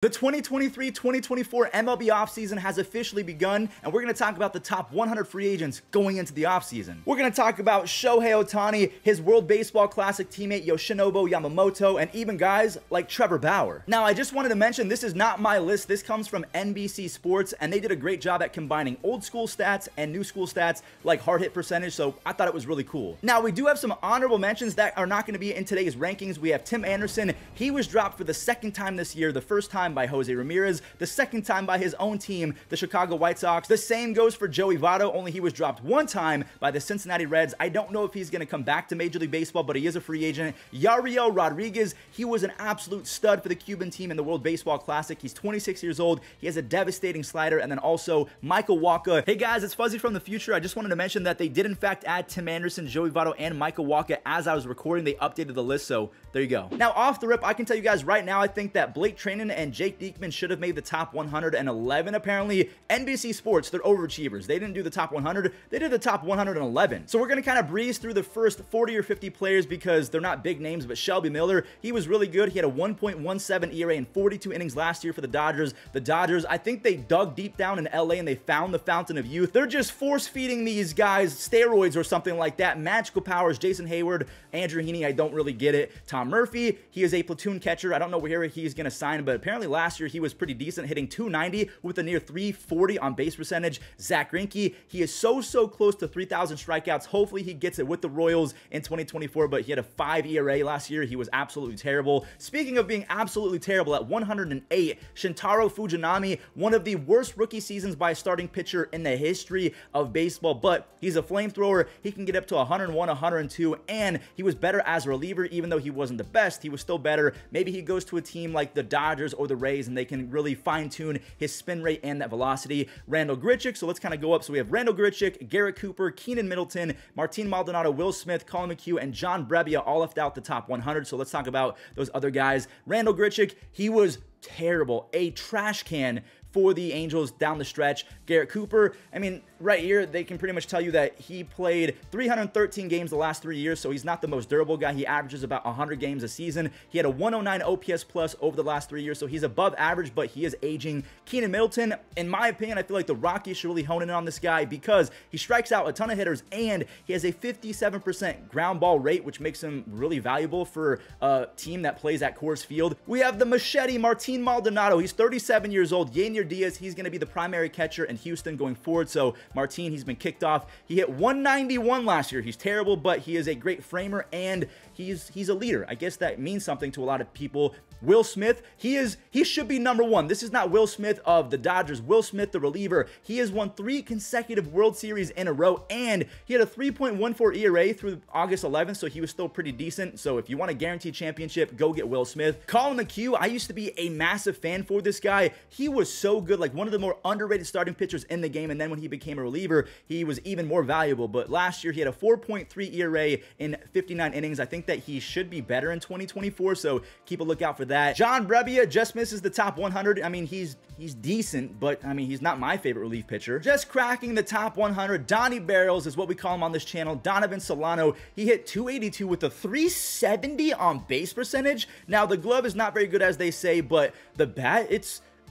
The 2023-2024 MLB offseason has officially begun, and we're going to talk about the top 100 free agents going into the offseason. We're going to talk about Shohei Ohtani, his World Baseball Classic teammate Yoshinobu Yamamoto, and even guys like Trevor Bauer. Now, I just wanted to mention this is not my list. This comes from NBC Sports, and they did a great job at combining old school stats and new school stats like hard hit percentage, so I thought it was really cool. Now, we do have some honorable mentions that are not going to be in today's rankings. We have Tim Anderson. He was dropped for the second time this year, the first time by Jose Ramirez, the second time by his own team, the Chicago White Sox. The same goes for Joey Votto, only he was dropped one time by the Cincinnati Reds. I don't know if he's going to come back to Major League Baseball, but he is a free agent. Yariel Rodriguez, he was an absolute stud for the Cuban team in the World Baseball Classic. He's 26 years old. He has a devastating slider. And then also Michael Wacha. Hey guys, it's Fuzzy from the future. I just wanted to mention that they did in fact add Tim Anderson, Joey Votto, and Michael Wacha as I was recording. They updated the list, so there you go. Now off the rip, I can tell you guys right now, I think that Blake Treinen and Jake Diekman should have made the top 111. Apparently, NBC Sports, they're overachievers. They didn't do the top 100. They did the top 111. So we're going to kind of breeze through the first 40 or 50 players because they're not big names, but Shelby Miller, he was really good. He had a 1.17 ERA in 42 innings last year for the Dodgers. The Dodgers, I think they dug deep down in LA and they found the fountain of youth. They're just force-feeding these guys steroids or something like that. Magical powers, Jason Hayward, Andrew Heaney, I don't really get it. Tom Murphy, he is a platoon catcher. I don't know where he's going to sign, but apparently last year he was pretty decent, hitting 290 with a near 340 on base percentage. Zach Greinke, he is so close to 3,000 strikeouts. Hopefully he gets it with the Royals in 2024, but he had a 5 ERA last year. He was absolutely terrible. Speaking of being absolutely terrible, at 108, Shintaro Fujinami, one of the worst rookie seasons by a starting pitcher in the history of baseball, but he's a flamethrower. He can get up to 101, 102, and he was better as a reliever. Even though he wasn't the best, he was still better. Maybe he goes to a team like the Dodgers or the Rays and they can really fine-tune his spin rate and that velocity. Randall Grichuk, so let's kind of go up. So we have Randall Grichuk, Garrett Cooper, Keenan Middleton, Martin Maldonado, Will Smith, Colin McHugh, and John Brebbia all left out the top 100. So let's talk about those other guys. Randall Grichuk, he was terrible, a trash can for the Angels down the stretch. Garrett Cooper, I mean, right here, they can pretty much tell you that he played 313 games the last 3 years, so he's not the most durable guy. He averages about 100 games a season. He had a 109 OPS plus over the last 3 years, so he's above average, but he is aging. Keenan Middleton, in my opinion, I feel like the Rockies should really hone in on this guy because he strikes out a ton of hitters, and he has a 57% ground ball rate, which makes him really valuable for a team that plays at Coors Field. We have the machete, Martin Maldonado. He's 37 years old. Yanir Diaz, he's going to be the primary catcher in Houston going forward. So Martin, he's been kicked off. He hit 191 last year. He's terrible, but he is a great framer and he's a leader. I guess that means something to a lot of people. Will Smith, he should be number one. This is not Will Smith of the Dodgers. Will Smith, the reliever, he has won 3 consecutive World Series in a row, and he had a 3.14 ERA through August 11th, so he was still pretty decent. So if you want a guaranteed championship, go get Will Smith. Colin McHugh, I used to be a massive fan for this guy. He was so good, like one of the more underrated starting pitchers in the game, and then when he became a reliever, he was even more valuable. But last year, he had a 4.3 ERA in 59 innings. I think that he should be better in 2024, so keep a lookout for that. John Brebbia just misses the top 100. I mean, he's decent, but I mean, he's not my favorite relief pitcher. Just cracking the top 100, Donnie Barrels is what we call him on this channel. Donovan Solano, he hit 282 with a 370 on base percentage. Now, the glove is not very good, as they say, but the bat,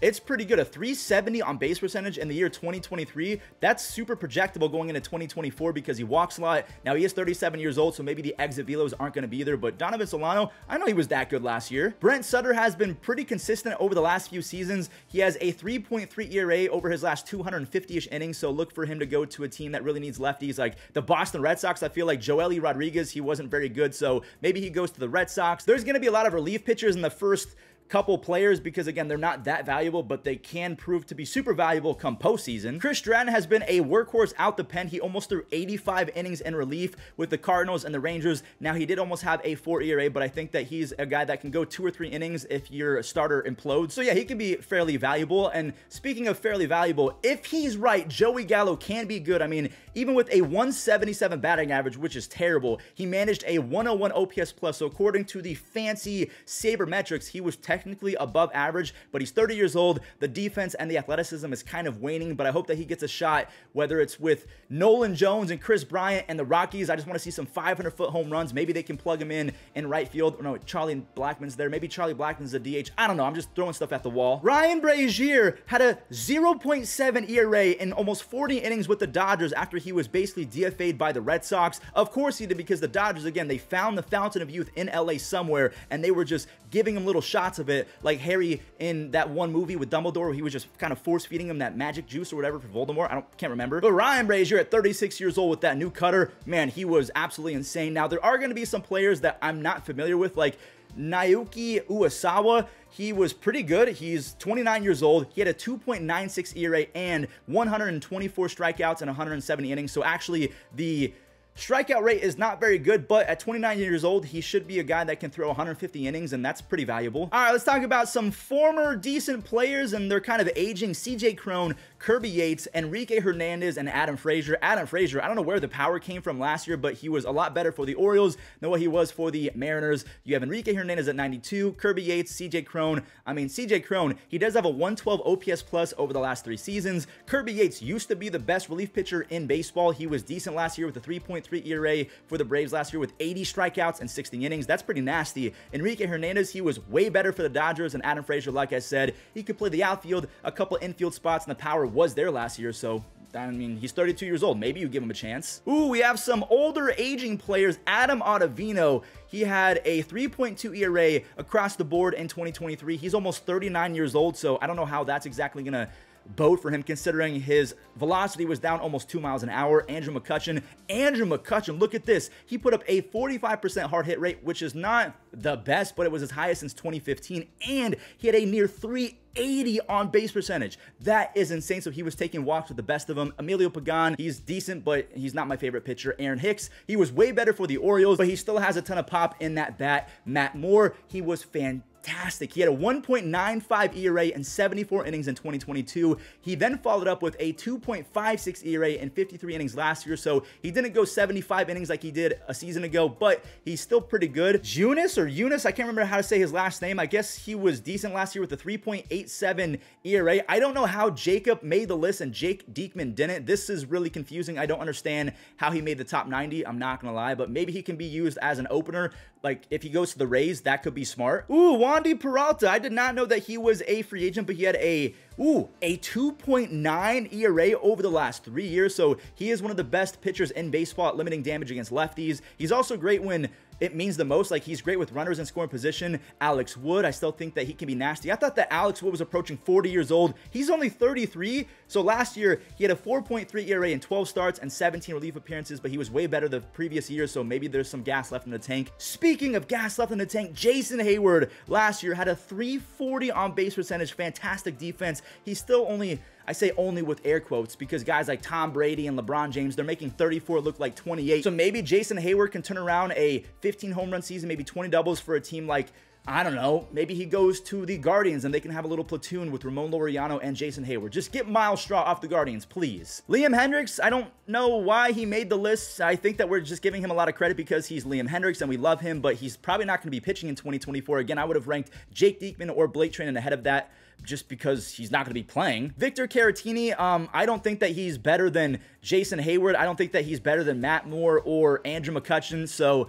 it's pretty good. A 370 on base percentage in the year 2023. That's super projectable going into 2024 because he walks a lot. Now, he is 37 years old, so maybe the exit velos aren't going to be there. But Donovan Solano, I know he was that good last year. Brent Sutter has been pretty consistent over the last few seasons. He has a 3.3 ERA over his last 250-ish innings, so look for him to go to a team that really needs lefties like the Boston Red Sox. I feel like Joely Rodriguez, he wasn't very good, so maybe he goes to the Red Sox. There's going to be a lot of relief pitchers in the first couple players because, again, they're not that valuable, but they can prove to be super valuable come postseason. Chris Stratton has been a workhorse out the pen. He almost threw 85 innings in relief with the Cardinals and the Rangers. Now, he did almost have a 4 ERA, but I think that he's a guy that can go 2 or 3 innings if your starter implodes. So, yeah, he can be fairly valuable. And speaking of fairly valuable, if he's right, Joey Gallo can be good. I mean, even with a 177 batting average, which is terrible, he managed a 101 OPS plus. So, according to the fancy sabermetrics, he was technically technically above average, but he's 30 years old. The defense and the athleticism is kind of waning, but I hope that he gets a shot, whether it's with Nolan Jones and Chris Bryant and the Rockies. I just want to see some 500-foot home runs. Maybe they can plug him in right field. No, Charlie Blackmon's there. Maybe Charlie Blackmon's a DH. I don't know. I'm just throwing stuff at the wall. Ryan Brazier had a 0.7 ERA in almost 40 innings with the Dodgers after he was basically DFA'd by the Red Sox. Of course he did, because the Dodgers, again, they found the fountain of youth in LA somewhere, and they were just giving him little shots of it, like Harry in that one movie with Dumbledore where he was just kind of force feeding him that magic juice or whatever for Voldemort. Can't remember. But Ryan Brazier at 36 years old with that new cutter, man, he was absolutely insane. Now, there are going to be some players that I'm not familiar with, like Naoki Uesawa. He was pretty good. He's 29 years old. He had a 2.96 ERA and 124 strikeouts in 170 innings. So actually, the strikeout rate is not very good, but at 29 years old, he should be a guy that can throw 150 innings, and that's pretty valuable. All right, let's talk about some former decent players, and they're kind of aging. CJ Cron, Kirby Yates, Enrique Hernandez, and Adam Frazier. Adam Frazier, I don't know where the power came from last year, but he was a lot better for the Orioles than what he was for the Mariners. You have Enrique Hernandez at 92, Kirby Yates, CJ Cron. I mean, CJ Cron, he does have a 112 OPS plus over the last 3 seasons. Kirby Yates used to be the best relief pitcher in baseball. He was decent last year with a 3.3 ERA for the Braves last year with 80 strikeouts and 60 innings. That's pretty nasty. Enrique Hernandez, he was way better for the Dodgers, and Adam Frazier, like I said, he could play the outfield, a couple infield spots, and the power was there last year, so I mean, he's 32 years old. Maybe you give him a chance. Ooh, we have some older aging players. Adam Ottavino, he had a 3.2 ERA across the board in 2023. He's almost 39 years old, so I don't know how that's exactly going to bode for him, considering his velocity was down almost 2 miles an hour. Andrew McCutchen, look at this. He put up a 45% hard hit rate, which is not the best, but it was his highest since 2015, and he had a near 380 on base percentage. That is insane. So he was taking walks with the best of them. Emilio Pagan, he's decent, but he's not my favorite pitcher. Aaron Hicks, he was way better for the Orioles, but he still has a ton of pop in that bat. Matt Moore, he was fantastic. He had a 1.95 ERA in 74 innings in 2022. He then followed up with a 2.56 ERA in 53 innings last year, so he didn't go 75 innings like he did a season ago, but he's still pretty good. Eunice, I can't remember how to say his last name. I guess he was decent last year with a 3.87 ERA. I don't know how Jacob made the list and Jake Diekman didn't. This is really confusing. I don't understand how he made the top 90. I'm not gonna lie, but maybe he can be used as an opener. Like, if he goes to the Rays, that could be smart. Ooh, Wandy Peralta. I did not know that he was a free agent, but he had a 2.9 ERA over the last 3 years. So he is one of the best pitchers in baseball at limiting damage against lefties. He's also great when it means the most. Like, he's great with runners in scoring position. Alex Wood, I still think that he can be nasty. I thought that Alex Wood was approaching 40 years old. He's only 33. So last year, he had a 4.3 ERA in 12 starts and 17 relief appearances, but he was way better the previous year, so maybe there's some gas left in the tank. Speaking of gas left in the tank, Jason Hayward last year had a 340 on base percentage, fantastic defense. He's still only, I say only with air quotes, because guys like Tom Brady and LeBron James, they're making 34 look like 28. So maybe Jason Hayward can turn around a 15 home run season, maybe 20 doubles for a team like, I don't know, maybe he goes to the Guardians and they can have a little platoon with Ramon Laureano and Jason Hayward. Just get Miles Straw off the Guardians, please. Liam Hendricks, I don't know why he made the list. I think that we're just giving him a lot of credit because he's Liam Hendricks and we love him, but he's probably not going to be pitching in 2024. Again, I would have ranked Jake Diekman or Blake Treinen ahead of that, just because he's not going to be playing. Victor Caratini, I don't think that he's better than Jason Hayward. I don't think that he's better than Matt Moore or Andrew McCutchen. So,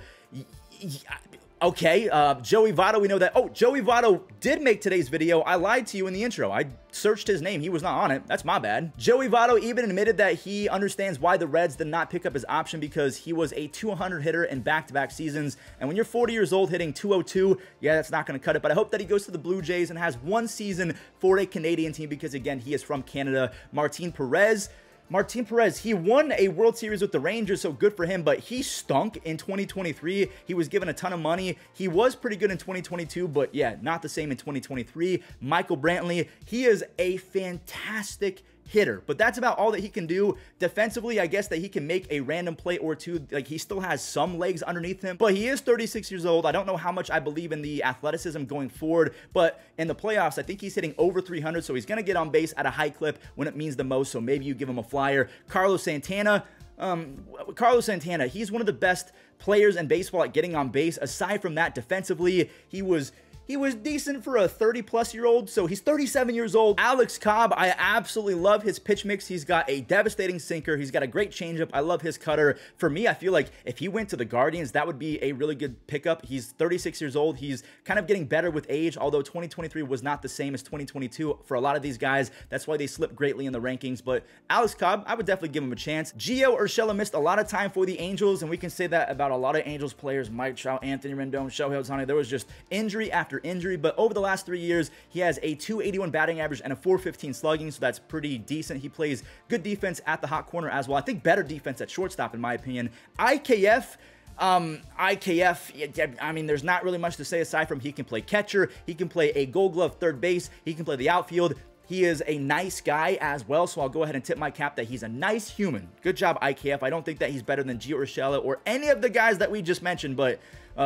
okay, Joey Votto, we know that. Oh, Joey Votto did make today's video. I lied to you in the intro. I searched his name. He was not on it. That's my bad. Joey Votto even admitted that he understands why the Reds did not pick up his option, because he was a 200 hitter in back-to-back seasons. And when you're 40 years old hitting 202, yeah, that's not going to cut it. But I hope that he goes to the Blue Jays and has one season for a Canadian team, because, again, he is from Canada. Martin Perez, he won a World Series with the Rangers, so good for him, but he stunk in 2023. He was given a ton of money. He was pretty good in 2022, but yeah, not the same in 2023. Michael Brantley, he is a fantastic hitter, but that's about all that he can do. Defensively, I guess that he can make a random play or two. Like, he still has some legs underneath him, but he is 36 years old. I don't know how much I believe in the athleticism going forward, but in the playoffs, I think he's hitting over 300, so he's going to get on base at a high clip when it means the most, so maybe you give him a flyer. Carlos Santana, he's one of the best players in baseball at getting on base. Aside from that, defensively, he was he was decent for a 30-plus-year-old, so he's 37 years old. Alex Cobb, I absolutely love his pitch mix. He's got a devastating sinker. He's got a great changeup. I love his cutter. For me, I feel like if he went to the Guardians, that would be a really good pickup. He's 36 years old. He's kind of getting better with age, although 2023 was not the same as 2022 for a lot of these guys. That's why they slipped greatly in the rankings, but Alex Cobb, I would definitely give him a chance. Gio Urshela missed a lot of time for the Angels, and we can say that about a lot of Angels players, Mike Trout, Anthony Rendon, Shohei Ohtani. There was just injury after injury, but over the last 3 years, he has a 281 batting average and a 415 slugging, so that's pretty decent. He plays good defense at the hot corner as well. I think better defense at shortstop, in my opinion. IKF, I mean, there's not really much to say aside from he can play catcher, he can play a gold glove third base, he can play the outfield. He is a nice guy as well, so I'll go ahead and tip my cap that he's a nice human. Good job, IKF. I don't think that he's better than Gio Urshela or any of the guys that we just mentioned, but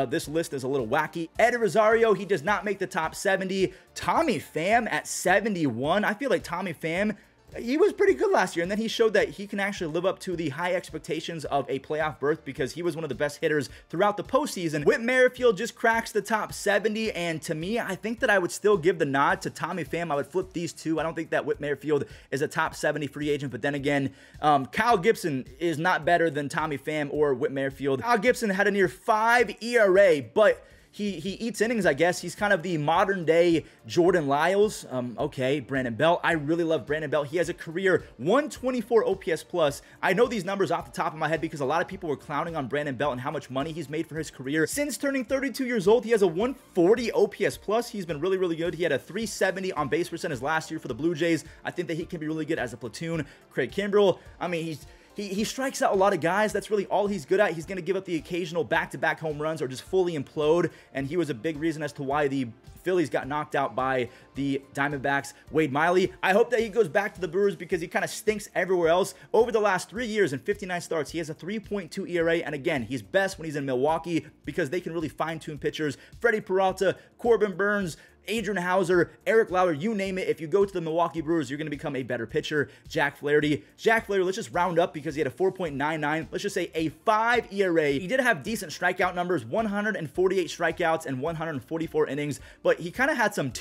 this list is a little wacky. Ed Rosario, he does not make the top 70. Tommy Pham at 71. I feel like Tommy Pham, he was pretty good last year, and then he showed that he can actually live up to the high expectations of a playoff berth because he was one of the best hitters throughout the postseason. Whit Merrifield just cracks the top 70, and to me, I think that I would still give the nod to Tommy Pham. I would flip these two. I don't think that Whit Merrifield is a top 70 free agent, but then again, Kyle Gibson is not better than Tommy Pham or Whit Merrifield. Kyle Gibson had a near 5 ERA, but he eats innings, I guess. He's kind of the modern-day Jordan Lyles. Okay, Brandon Belt. I really love Brandon Belt. He has a career 124 OPS plus. I know these numbers off the top of my head because a lot of people were clowning on Brandon Belt and how much money he's made for his career. Since turning 32 years old, he has a 140 OPS plus. He's been really, really good. He had a 370 on base percentage last year for the Blue Jays. I think that he can be really good as a platoon. Craig Kimbrell, I mean, He strikes out a lot of guys. That's really all he's good at. He's going to give up the occasional back-to-back home runs or just fully implode, and he was a big reason as to why the Phillies got knocked out by the Diamondbacks. Wade Miley, I hope that he goes back to the Brewers because he kind of stinks everywhere else. Over the last 3 years and 59 starts, he has a 3.2 ERA, and again, he's best when he's in Milwaukee because they can really fine-tune pitchers. Freddie Peralta, Corbin Burns, Adrian Hauser, Eric Lauer, you name it. If you go to the Milwaukee Brewers, you're going to become a better pitcher. Jack Flaherty, let's just round up because he had a 4.99. Let's just say a 5 ERA. He did have decent strikeout numbers, 148 strikeouts and 144 innings, but he kind of had some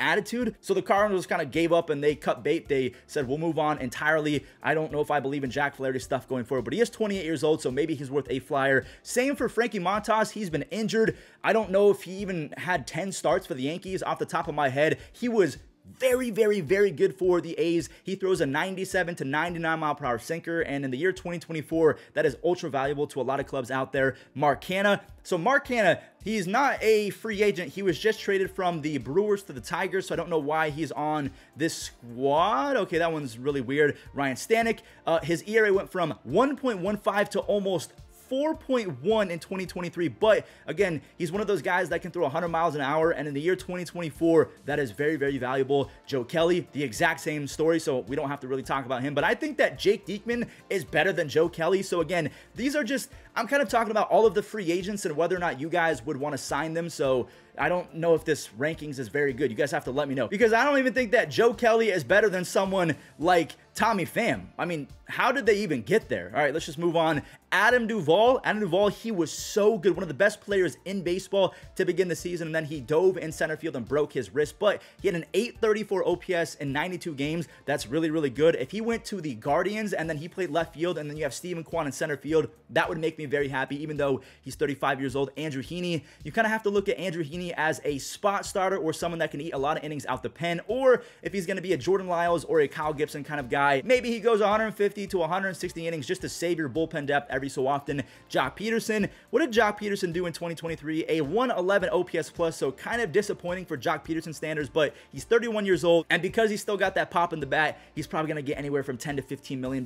attitude. So the Cardinals kind of gave up and they cut bait. They said, we'll move on entirely. I don't know if I believe in Jack Flaherty's stuff going forward, but he is 28 years old, so maybe he's worth a flyer. Same for Frankie Montas. He's been injured. I don't know if he even had 10 starts for the Yankees. Off the top of my head, he was very, very, very good for the A's. He throws a 97 to 99 mile per hour sinker, and in the year 2024, that is ultra valuable to a lot of clubs out there. Mark Canha. So Mark Canha, he's not a free agent. He was just traded from the Brewers to the Tigers, so I don't know why he's on this squad. Okay, that one's really weird. Ryan Stanek, his ERA went from 1.15 to almost 4.1 in 2023, but again, he's one of those guys that can throw 100 miles an hour, and in the year 2024, that is very, very valuable. Joe Kelly, the exact same story, so we don't have to really talk about him, but I think that Jake Diekman is better than Joe Kelly. So again, these are just, I'm kind of talking about all of the free agents and whether or not you guys would want to sign them, so I don't know if this rankings is very good. You guys have to let me know, because I don't even think that Joe Kelly is better than someone like Tommy Pham. I mean, how did they even get there? All right, let's just move on. Adam Duvall, he was so good. One of the best players in baseball to begin the season, and then he dove in center field and broke his wrist, but he had an 834 OPS in 92 games. That's really, really good. If he went to the Guardians and then he played left field and then you have Steven Kwan in center field, that would make me very happy, even though he's 35 years old. Andrew Heaney, you kind of have to look at Andrew Heaney as a spot starter or someone that can eat a lot of innings out the pen, or if he's going to be a Jordan Lyles or a Kyle Gibson kind of guy, maybe he goes 150 to 160 innings just to save your bullpen depth every so often. Jock Peterson, what did Jock Peterson do in 2023? A 111 OPS plus, so kind of disappointing for Jock Peterson standards, but he's 31 years old, and because he's still got that pop in the bat, he's probably going to get anywhere from $10 to $15 million.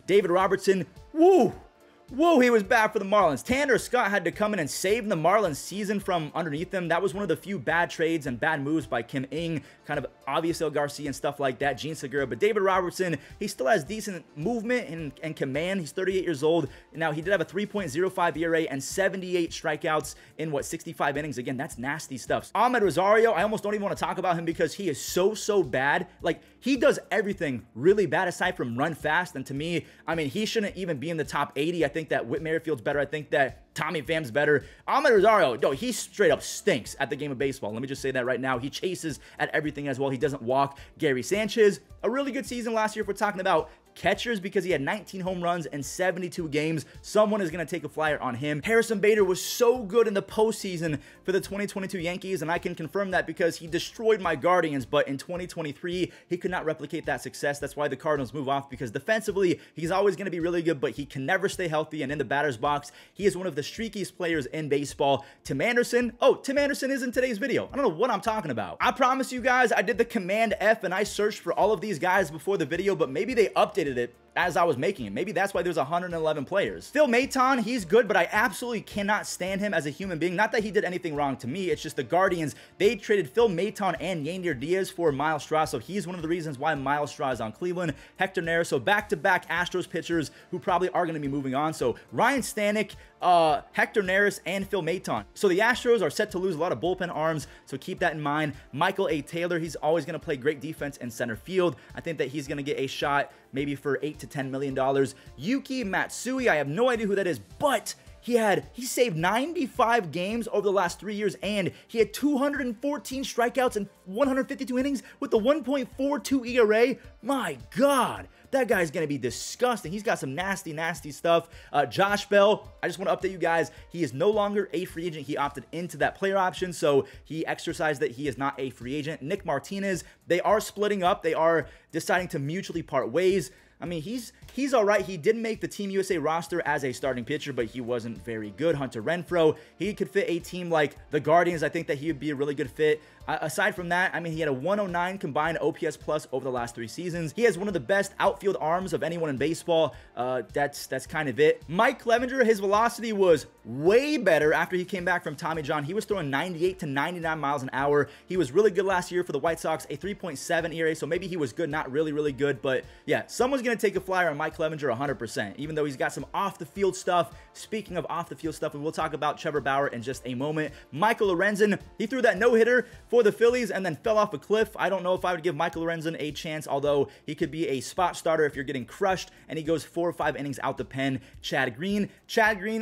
David Robertson, woo! Whoa, he was bad for the Marlins. Tanner Scott had to come in and save the Marlins season from underneath them. That was one of the few bad trades and bad moves by Kim Ng, kind of Avisail Garcia and stuff like that, Gene Segura. But David Robertson, he still has decent movement and command. He's 38 years old. Now, he did have a 3.05 ERA and 78 strikeouts in, 65 innings. Again, that's nasty stuff. Ahmed Rosario, I almost don't even want to talk about him because he is so bad. Like, he does everything really bad aside from run fast. And to me, I mean, he shouldn't even be in the top 80. I think that Whit Merrifield's better. I think that Tommy Pham's better. Ahmed Rosario, no, he straight up stinks at the game of baseball. Let me just say that right now. He chases at everything as well. He doesn't walk. Gary Sanchez, a really good season last year if we're talking about catchers, because he had 19 home runs in 72 games. Someone is going to take a flyer on him. Harrison Bader was so good in the postseason for the 2022 Yankees, and I can confirm that because he destroyed my Guardians, but in 2023, he could not replicate that success. That's why the Cardinals move off, because defensively, he's always going to be really good, but he can never stay healthy, and in the batter's box, he is one of the streakiest players in baseball. Tim Anderson, oh, Tim Anderson is in today's video. I don't know what I'm talking about. I promise you guys, I did the Command F, and I searched for all of these guys before the video, but maybe they updated it as I was making it. Maybe that's why there's 111 players. Phil Maton, he's good, but I absolutely cannot stand him as a human being. Not that he did anything wrong to me. It's just the Guardians, they traded Phil Maton and Yandir Diaz for Miles Straw, so he's one of the reasons why Miles Straw is on Cleveland. Hector Neris, so back-to-back Astros pitchers who probably are going to be moving on. So Ryan Stanek, Hector Neris, and Phil Maton. So the Astros are set to lose a lot of bullpen arms, so keep that in mind. Michael A. Taylor, he's always going to play great defense in center field. I think that he's going to get a shot maybe for $8 to $10 million. Yuki Matsui, I have no idea who that is, but he saved 95 games over the last 3 years, and he had 214 strikeouts and 152 innings with the 1.42 ERA. My God, that guy's going to be disgusting. He's got some nasty, nasty stuff. Josh Bell, I just want to update you guys. He is no longer a free agent. He opted into that player option, so he exercised that he is not a free agent. Nick Martinez, they are splitting up. They are deciding to mutually part ways. I mean, he's all right. He did make the Team USA roster as a starting pitcher, but he wasn't very good. Hunter Renfroe, he could fit a team like the Guardians. I think that he would be a really good fit. Aside from that, I mean, he had a 109 combined OPS plus over the last 3 seasons. He has one of the best outfield arms of anyone in baseball. That's kind of it. Mike Clevenger, his velocity was way better after he came back from Tommy John. He was throwing 98 to 99 miles an hour. He was really good last year for the White Sox, a 3.7 ERA, so maybe he was good, not really, really good, but yeah, someone's going to take a flyer on Mike Clevenger 100%, even though he's got some off-the-field stuff. Speaking of off-the-field stuff, and we'll talk about Trevor Bauer in just a moment. Michael Lorenzen, he threw that no-hitter for the Phillies and then fell off a cliff. I don't know if I would give Michael Lorenzen a chance, although he could be a spot starter if you're getting crushed, and he goes 4 or 5 innings out the pen. Chad Green,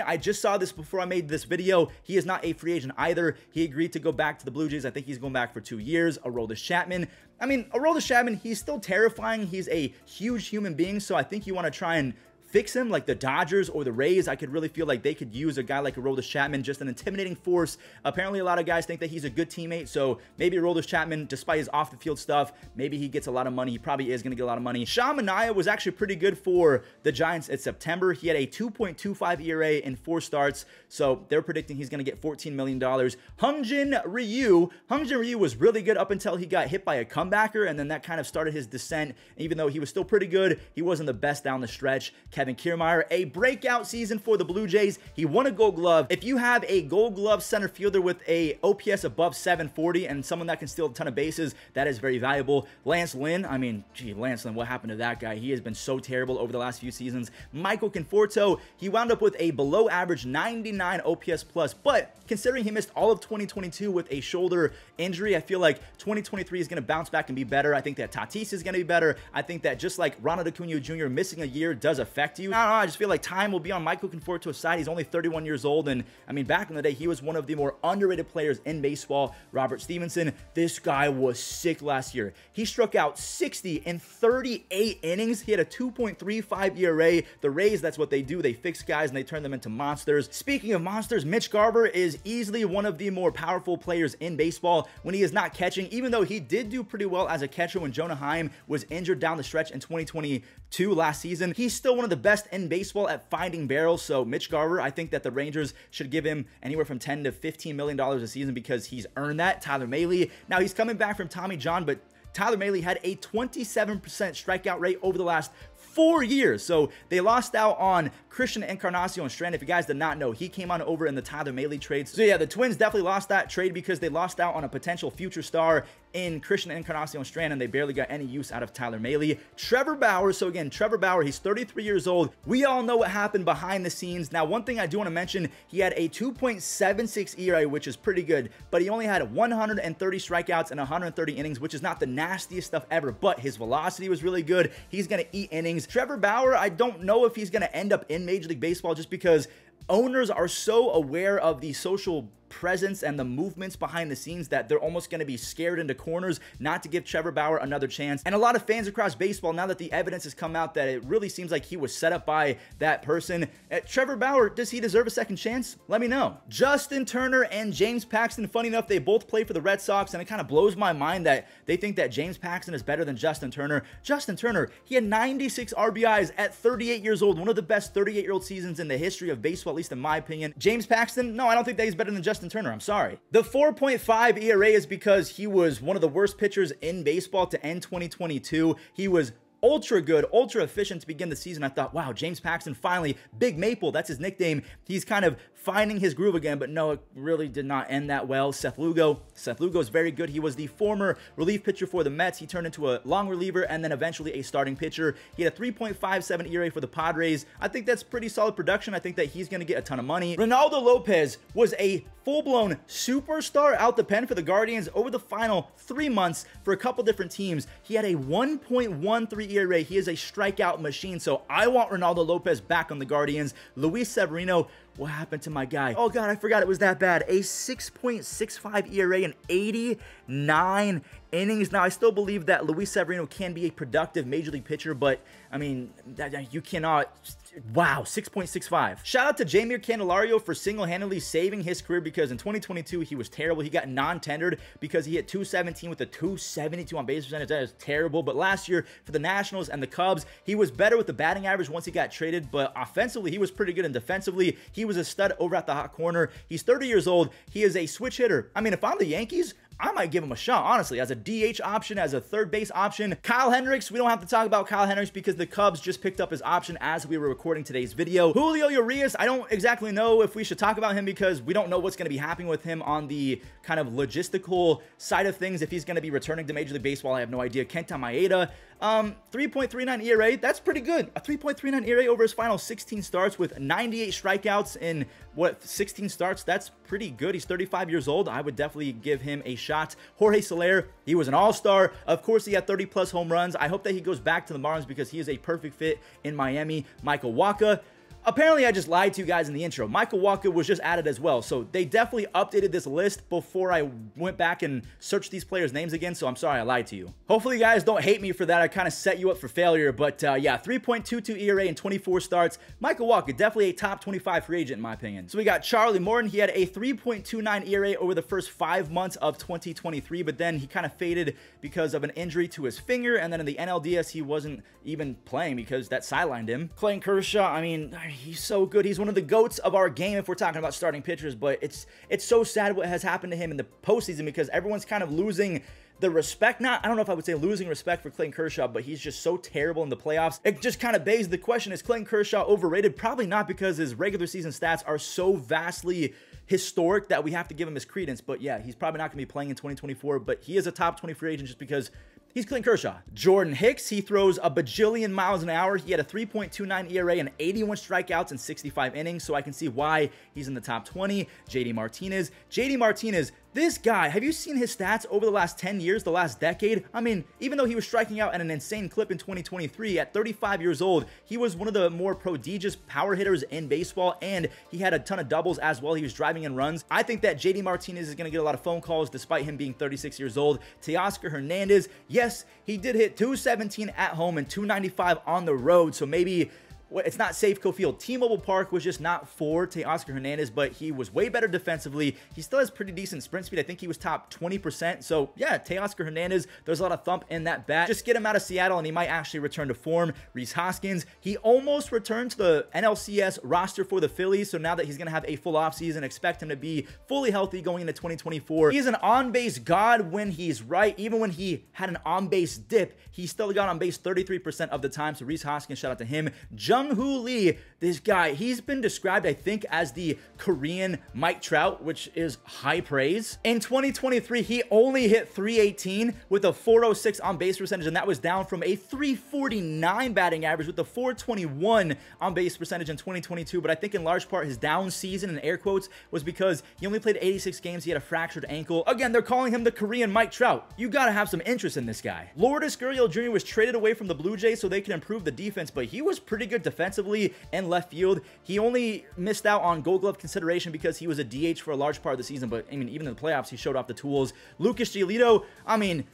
I just saw this before I made this video. He is not a free agent either. He agreed to go back to the Blue Jays. I think he's going back for 2 years. Aroldis Chapman, I mean, Aroldis Chapman, he's still terrifying. He's a huge human being, so I think you want to try and fix him like the Dodgers or the Rays. I could really feel like they could use a guy like Aroldis Chapman, just an intimidating force. Apparently, a lot of guys think that he's a good teammate, so maybe Aroldis Chapman, despite his off-the-field stuff, maybe he gets a lot of money. He probably is going to get a lot of money. Sean Manaea was actually pretty good for the Giants in September. He had a 2.25 ERA in 4 starts, so they're predicting he's going to get $14 million. Hyunjin Ryu was really good up until he got hit by a comebacker, and then that kind of started his descent. Even though he was still pretty good, he wasn't the best down the stretch. Kevin Kiermaier, a breakout season for the Blue Jays. He won a Gold Glove. If you have a Gold Glove center fielder with a OPS above 740 and someone that can steal a ton of bases, that is very valuable. Lance Lynn, I mean, gee, Lance Lynn, what happened to that guy? He has been so terrible over the last few seasons. Michael Conforto, he wound up with a below average 99 OPS plus, but considering he missed all of 2022 with a shoulder injury, I feel like 2023 is going to bounce back and be better. I think that Tatis is going to be better. I think that just like Ronald Acuna Jr. missing a year does affect you. I don't know, I just feel like time will be on Michael Conforto's side. He's only 31 years old, and I mean, back in the day, he was one of the more underrated players in baseball. Robert Stevenson, this guy was sick last year. He struck out 60 in 38 innings. He had a 2.35 ERA. The Rays, that's what they do. They fix guys and they turn them into monsters. Speaking of monsters, Mitch Garver is easily one of the more powerful players in baseball when he is not catching, even though he did do pretty well as a catcher when Jonah Heim was injured down the stretch in 2022 last season. He's still one of the best in baseball at finding barrels, so Mitch Garver, I think that the Rangers should give him anywhere from $10 to $15 million a season because he's earned that. Tyler Mahle, now he's coming back from Tommy John, but Tyler Mahle had a 27% strikeout rate over the last 4 years. So they lost out on Christian Encarnacion Strand. If you guys did not know, he came on over in the Tyler Mahle trade. So yeah, the Twins definitely lost that trade because they lost out on a potential future star in Christian Encarnacion Strand, and they barely got any use out of Tyler Mahle. Trevor Bauer, so again, Trevor Bauer, he's 33 years old. We all know what happened behind the scenes. Now, one thing I do want to mention, he had a 2.76 ERA, which is pretty good, but he only had 130 strikeouts and 130 innings, which is not the nastiest stuff ever, but his velocity was really good. He's going to eat innings. Trevor Bauer, I don't know if he's going to end up in Major League Baseball just because owners are so aware of the social presence and the movements behind the scenes that they're almost going to be scared into corners not to give Trevor Bauer another chance. And a lot of fans across baseball, now that the evidence has come out that it really seems like he was set up by that person, Trevor Bauer, does he deserve a second chance? Let me know. Justin Turner and James Paxton, funny enough, they both play for the Red Sox, and it kind of blows my mind that they think that James Paxton is better than Justin Turner. Justin Turner, he had 96 RBIs at 38 years old, one of the best 38-year-old seasons in the history of baseball, at least in my opinion. James Paxton, no, I don't think that he's better than Justin Turner. I'm sorry. The 4.5 ERA is because he was one of the worst pitchers in baseball to end 2022. He was ultra good, ultra efficient to begin the season. I thought, wow, James Paxton finally, Big Maple, that's his nickname. He's kind of finding his groove again, but no, it really did not end that well. Seth Lugo is very good. He was the former relief pitcher for the Mets. He turned into a long reliever and then eventually a starting pitcher. He had a 3.57 ERA for the Padres. I think that's pretty solid production. I think that he's going to get a ton of money. Ronaldo Lopez was a full-blown superstar out the pen for the Guardians over the final 3 months for a couple different teams. He had a 1.13 ERA. He is a strikeout machine, so I want Ronaldo Lopez back on the Guardians. Luis Severino, what happened to my guy? Oh God, I forgot it was that bad. A 6.65 ERA in 89 innings. Now, I still believe that Luis Severino can be a productive Major League pitcher, but I mean, you cannot. Wow, 6.65. Shout out to Jeimer Candelario for single-handedly saving his career because in 2022, he was terrible. He got non-tendered because he hit 217 with a 272 on base percentage. That is terrible. But last year for the Nationals and the Cubs, he was better with the batting average once he got traded, but offensively, he was pretty good, and defensively, he was a stud over at the hot corner. He's 30 years old. He is a switch hitter. I mean, if I'm the Yankees, I might give him a shot, honestly, as a DH option, as a third base option. Kyle Hendricks, we don't have to talk about Kyle Hendricks because the Cubs just picked up his option as we were recording today's video. Julio Urias, I don't exactly know if we should talk about him because we don't know what's going to be happening with him on the kind of logistical side of things. If he's going to be returning to Major League Baseball, I have no idea. Kenta Maeda, 3.39 ERA, that's pretty good. A 3.39 ERA over his final 16 starts with 98 strikeouts in, 16 starts? That's pretty good. He's 35 years old. I would definitely give him a shot. Jorge Soler, he was an all-star. Of course, he had 30-plus home runs. I hope that he goes back to the Marlins because he is a perfect fit in Miami. Michael Wacha. Apparently, I just lied to you guys in the intro. Michael Wacha was just added as well. So they definitely updated this list before I went back and searched these players' names again. So I'm sorry I lied to you. Hopefully, you guys don't hate me for that. I kind of set you up for failure. But yeah, 3.22 ERA in 24 starts. Michael Wacha, definitely a top 25 free agent in my opinion. So we got Charlie Morton. He had a 3.29 ERA over the first 5 months of 2023. But then he kind of faded because of an injury to his finger. And then in the NLDS, he wasn't even playing because that sidelined him. Clayton Kershaw, I mean, he's so good. He's one of the GOATs of our game if we're talking about starting pitchers, but it's so sad what has happened to him in the postseason because everyone's kind of losing the respect. I don't know if I would say losing respect for Clayton Kershaw, but he's just so terrible in the playoffs. It just kind of begs the question, is Clayton Kershaw overrated? Probably not because his regular season stats are so vastly historic that we have to give him his credence, but yeah, he's probably not going to be playing in 2024, but he is a top 20 free agent just because he's Clayton Kershaw. Jordan Hicks, he throws a bajillion miles an hour. He had a 3.29 ERA and 81 strikeouts in 65 innings, so I can see why he's in the top 20. JD Martinez, this guy, have you seen his stats over the last 10 years, the last decade? I mean, even though he was striking out at an insane clip in 2023, at 35 years old, he was one of the more prodigious power hitters in baseball, and he had a ton of doubles as well. He was driving in runs. I think that JD Martinez is going to get a lot of phone calls despite him being 36 years old. Teoscar Hernandez, yes, he did hit 217 at home and 295 on the road, so maybe it's not Safeco Field. T-Mobile Park was just not for Teoscar Hernandez, but he was way better defensively. He still has pretty decent sprint speed. I think he was top 20%. So yeah, Teoscar Hernandez, there's a lot of thump in that bat. Just get him out of Seattle and he might actually return to form. Rhys Hoskins, he almost returned to the NLCS roster for the Phillies. So now that he's going to have a full offseason, expect him to be fully healthy going into 2024. He's an on-base god when he's right. Even when he had an on-base dip, he still got on base 33% of the time. So Rhys Hoskins, shout out to him. Jung Jung-Hoo Lee, this guy, he's been described, I think, as the Korean Mike Trout, which is high praise. In 2023, he only hit 318 with a 406 on base percentage, and that was down from a 349 batting average with the 421 on base percentage in 2022. But I think in large part his down season, in air quotes, was because he only played 86 games. He had a fractured ankle. Again, they're calling him the Korean Mike Trout. You gotta have some interest in this guy. Lourdes Gurriel Jr. was traded away from the Blue Jays so they can improve the defense, but he was pretty good defensively and left field. He only missed out on Gold Glove consideration because he was a DH for a large part of the season, but I mean, even in the playoffs, he showed off the tools. Lucas Giolito, I mean,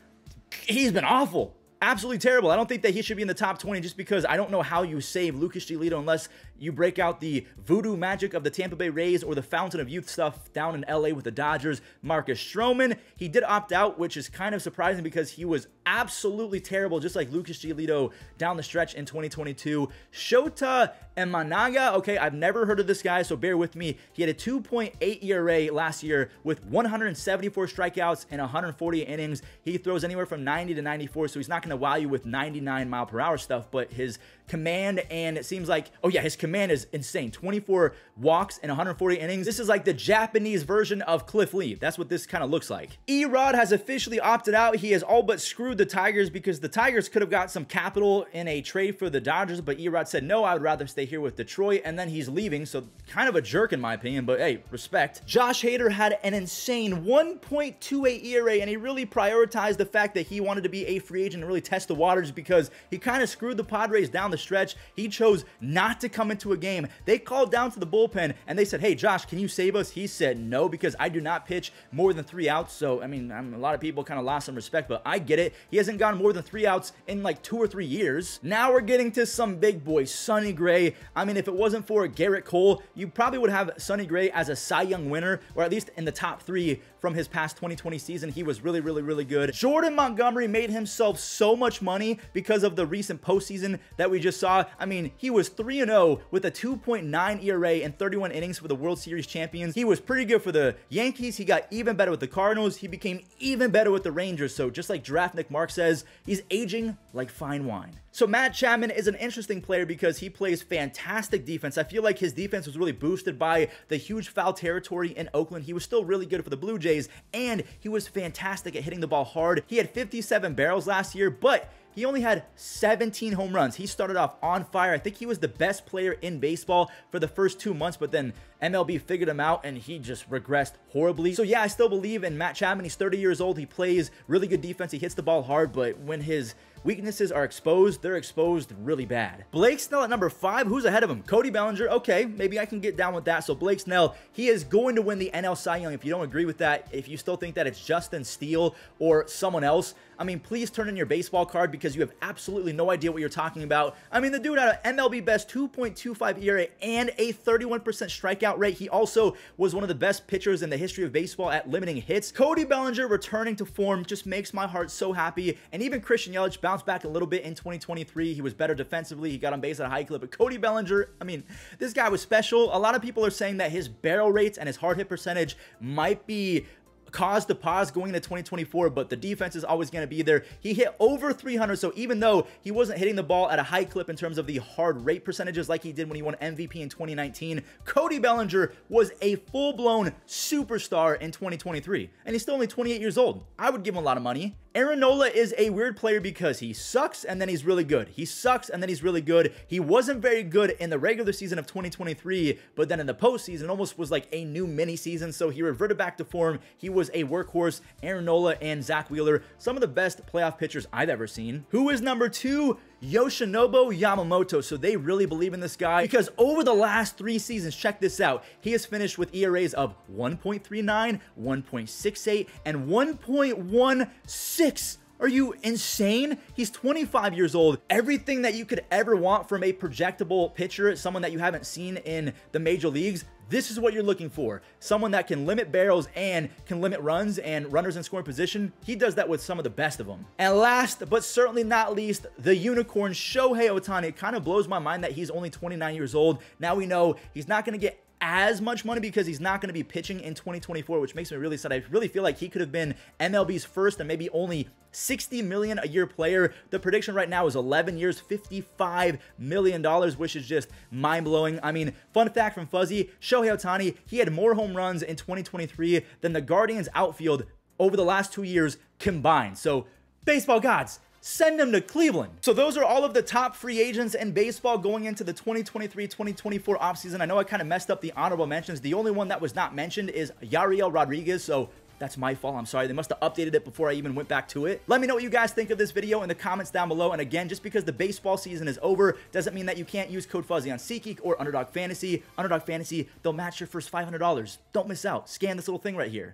he's been awful. Absolutely terrible. I don't think that he should be in the top 20 just because I don't know how you save Lucas Giolito unless you break out the voodoo magic of the Tampa Bay Rays or the Fountain of Youth stuff down in LA with the Dodgers. Marcus Stroman, he did opt out, which is kind of surprising because he was absolutely terrible, just like Lucas Giolito down the stretch in 2022. Shota Imanaga, okay, I've never heard of this guy, so bear with me. He had a 2.8 ERA last year with 174 strikeouts and 140 innings. He throws anywhere from 90 to 94, so he's not going to wow you with 99-mile-per-hour stuff, but his command, and it seems like, oh yeah, his command is insane. 24 walks and 140 innings. This is like the Japanese version of Cliff Lee. That's what this kind of looks like. Erod has officially opted out. He has all but screwed the Tigers because the Tigers could have got some capital in a trade for the Dodgers, but Erod said, no, I would rather stay here with Detroit, and then he's leaving, so kind of a jerk in my opinion, but hey, respect. Josh Hader had an insane 1.28 ERA, and he really prioritized the fact that he wanted to be a free agent and really test the waters because he kind of screwed the Padres down the stretch. He chose not to come into a game. They called down to the bullpen and they said, hey, Josh, can you save us? He said no, because I do not pitch more than 3 outs. So, I mean, a lot of people kind of lost some respect, but I get it. He hasn't gone more than 3 outs in like 2 or 3 years. Now we're getting to some big boys. Sonny Gray. I mean, if it wasn't for Garrett Cole, you probably would have Sonny Gray as a Cy Young winner, or at least in the top 3 from his past 2020 season. He was really, really, really good. Jordan Montgomery made himself so much money because of the recent postseason that we just saw. I mean, he was 3-0 with a 2.9 ERA and 31 innings for the World Series champions. He was pretty good for the Yankees. He got even better with the Cardinals. He became even better with the Rangers. So just like GiraffeneckMarc says, he's aging like fine wine. So Matt Chapman is an interesting player because he plays fantastic defense. I feel like his defense was really boosted by the huge foul territory in Oakland. He was still really good for the Blue Jays, and he was fantastic at hitting the ball hard. He had 57 barrels last year, but he only had 17 home runs. He started off on fire. I think he was the best player in baseball for the first 2 months, but then MLB figured him out and he just regressed horribly. So yeah, I still believe in Matt Chapman. He's 30 years old. He plays really good defense. He hits the ball hard, but when his weaknesses are exposed, they're exposed really bad. Blake Snell at number 5. Who's ahead of him? Cody Bellinger. Okay, maybe I can get down with that. So Blake Snell, he is going to win the NL Cy Young. If you don't agree with that, if you still think that it's Justin Steele or someone else, I mean, please turn in your baseball card because you have absolutely no idea what you're talking about. I mean, the dude had an MLB best 2.25 ERA and a 31% strikeout rate. He also was one of the best pitchers in the history of baseball at limiting hits. Cody Bellinger returning to form just makes my heart so happy. And even Christian Yelich bounced back a little bit in 2023. He was better defensively. He got on base at a high clip. But Cody Bellinger, I mean, this guy was special. A lot of people are saying that his barrel rates and his hard hit percentage might be cause to pause going into 2024, but the defense is always going to be there. He hit over 300, so even though he wasn't hitting the ball at a high clip in terms of the hard rate percentages like he did when he won MVP in 2019, Cody Bellinger was a full-blown superstar in 2023, and he's still only 28 years old. I would give him a lot of money. Aaron Nola is a weird player because he sucks and then he's really good. He sucks and then he's really good. He wasn't very good in the regular season of 2023, but then in the postseason, it almost was like a new mini season, so he reverted back to form. He was a workhorse. Aaron Nola and Zach Wheeler, some of the best playoff pitchers I've ever seen. Who is number 2? Yoshinobu Yamamoto. So they really believe in this guy because over the last 3 seasons, check this out, he has finished with ERAs of 1.39, 1.68, and 1.16. Are you insane? He's 25 years old. Everything that you could ever want from a projectable pitcher, someone that you haven't seen in the major leagues, this is what you're looking for. Someone that can limit barrels and can limit runs and runners in scoring position. He does that with some of the best of them. And last, but certainly not least, the unicorn Shohei Ohtani. It kind of blows my mind that he's only 29 years old. Now we know he's not going to get as much money because he's not going to be pitching in 2024, which makes me really sad. I really feel like he could have been MLB's first and maybe only $60 million a year player. The prediction right now is 11 years, $55 million, which is just mind-blowing. I mean, fun fact from Fuzzy, Shohei Ohtani, he had more home runs in 2023 than the Guardians outfield over the last 2 years combined. So, baseball gods, send him to Cleveland. So those are all of the top free agents in baseball going into the 2023-2024 offseason. I know I kind of messed up the honorable mentions. The only one that was not mentioned is Yariel Rodriguez, so that's my fault. I'm sorry. They must have updated it before I even went back to it. Let me know what you guys think of this video in the comments down below. And again, just because the baseball season is over doesn't mean that you can't use code Fuzzy on SeatGeek or Underdog Fantasy. Underdog Fantasy, they'll match your first $500. Don't miss out. Scan this little thing right here.